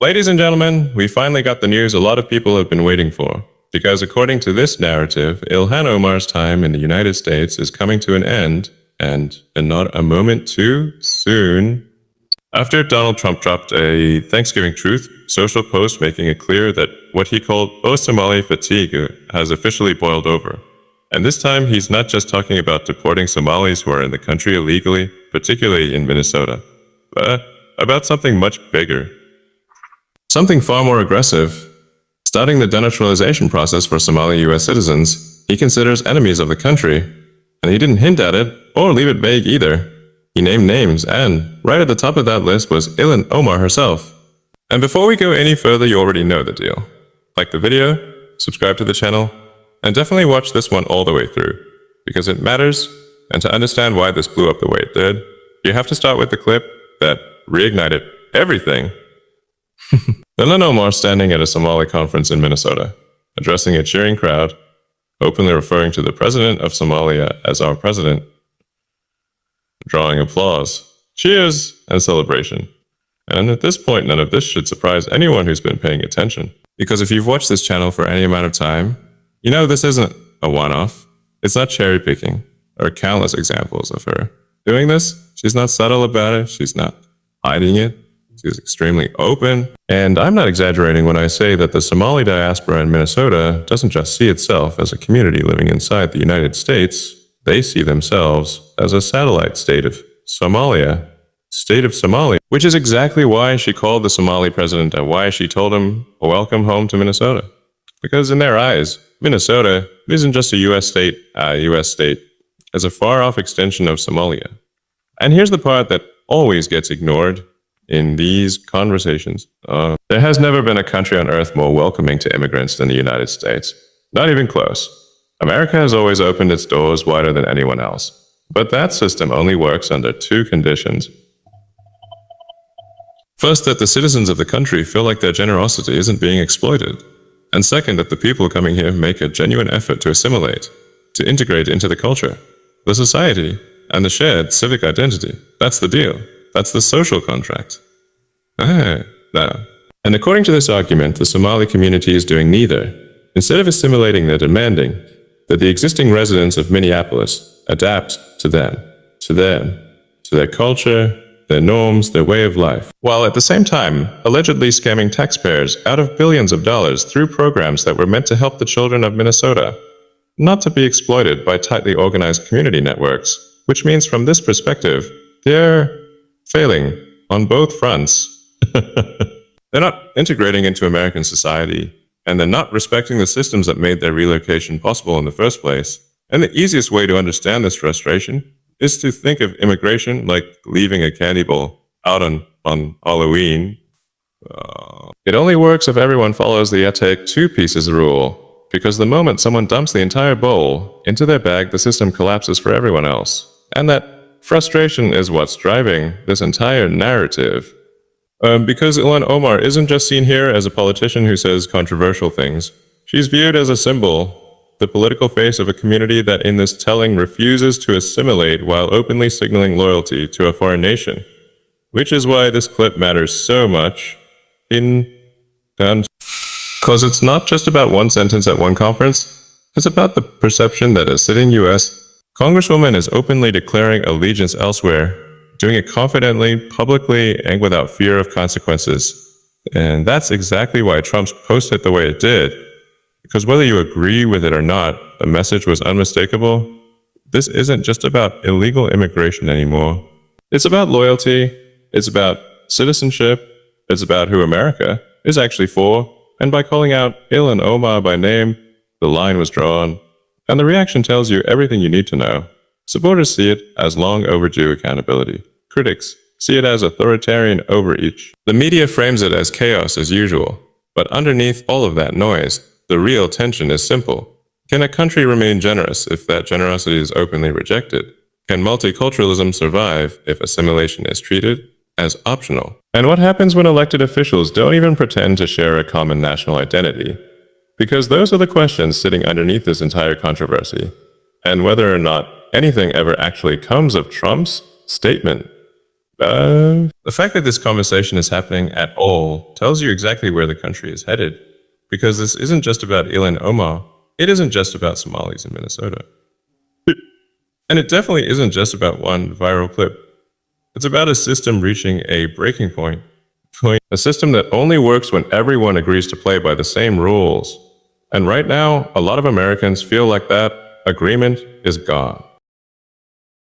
Ladies and gentlemen, we finally got the news a lot of people have been waiting for. Because according to this narrative, Ilhan Omar's time in the United States is coming to an end, and not a moment too soon. After Donald Trump dropped a Thanksgiving Truth social post making it clear that what he called post-Somali fatigue has officially boiled over. And this time, he's not just talking about deporting Somalis who are in the country illegally, particularly in Minnesota, but about something much bigger. Something far more aggressive. Starting the denaturalization process for Somali U.S. citizens he considers enemies of the country. And he didn't hint at it, or leave it vague either. He named names, and right at the top of that list was Ilhan Omar herself. And before we go any further, you already know the deal. Like the video, subscribe to the channel, and definitely watch this one all the way through, because it matters, and to understand why this blew up the way it did, you have to start with the clip that reignited everything. Ilhan Omar standing at a Somali conference in Minnesota, addressing a cheering crowd, openly referring to the president of Somalia as our president, drawing applause, cheers, and celebration. And at this point, none of this should surprise anyone who's been paying attention. Because if you've watched this channel for any amount of time, you know this isn't a one-off. It's not cherry-picking. There are countless examples of her doing this. She's not subtle about it. She's not hiding it. She's extremely open. And I'm not exaggerating when I say that the Somali diaspora in Minnesota doesn't just see itself as a community living inside the United States. They see themselves as a satellite state of Somalia, which is exactly why she called the Somali president and why she told him, welcome home to Minnesota. Because in their eyes, Minnesota isn't just a U.S. state as a far-off extension of Somalia. And here's the part that always gets ignored in these conversations. There has never been a country on earth more welcoming to immigrants than the United States. Not even close. America has always opened its doors wider than anyone else. But that system only works under two conditions. First, that the citizens of the country feel like their generosity isn't being exploited. And second, that the people coming here make a genuine effort to assimilate, to integrate into the culture, the society, and the shared civic identity. That's the deal. That's the social contract. No. And according to this argument, the Somali community is doing neither. Instead of assimilating, they're demanding that the existing residents of Minneapolis adapt to them, to their culture, their norms, their way of life, while at the same time allegedly scamming taxpayers out of billions of dollars through programs that were meant to help the children of Minnesota, not to be exploited by tightly organized community networks, which means from this perspective, they're failing on both fronts. They're not integrating into American society, and they're not respecting the systems that made their relocation possible in the first place. And the easiest way to understand this frustration is to think of immigration like leaving a candy bowl out on Halloween. It only works if everyone follows the take two pieces rule, because the moment someone dumps the entire bowl into their bag, the system collapses for everyone else. And that frustration is what's driving this entire narrative. Because Ilhan Omar isn't just seen here as a politician who says controversial things. She's viewed as a symbol, the political face of a community that in this telling refuses to assimilate while openly signaling loyalty to a foreign nation. Which is why this clip matters so much because it's not just about one sentence at one conference. It's about the perception that a sitting U.S. Congresswoman is openly declaring allegiance elsewhere, doing it confidently, publicly, and without fear of consequences. And that's exactly why Trump's post hit the way it did. Because whether you agree with it or not, the message was unmistakable. This isn't just about illegal immigration anymore. It's about loyalty, it's about citizenship, it's about who America is actually for. And by calling out Ilhan Omar by name, the line was drawn. And the reaction tells you everything you need to know. Supporters see it as long overdue accountability. Critics see it as authoritarian overreach. The media frames it as chaos as usual. But underneath all of that noise, the real tension is simple. Can a country remain generous if that generosity is openly rejected? Can multiculturalism survive if assimilation is treated as optional? And what happens when elected officials don't even pretend to share a common national identity? Because those are the questions sitting underneath this entire controversy. And whether or not anything ever actually comes of Trump's statement, The fact that this conversation is happening at all tells you exactly where the country is headed. Because this isn't just about Ilhan Omar, it isn't just about Somalis in Minnesota. And it definitely isn't just about one viral clip. It's about a system reaching a breaking point. A system that only works when everyone agrees to play by the same rules. And right now, a lot of Americans feel like that agreement is gone.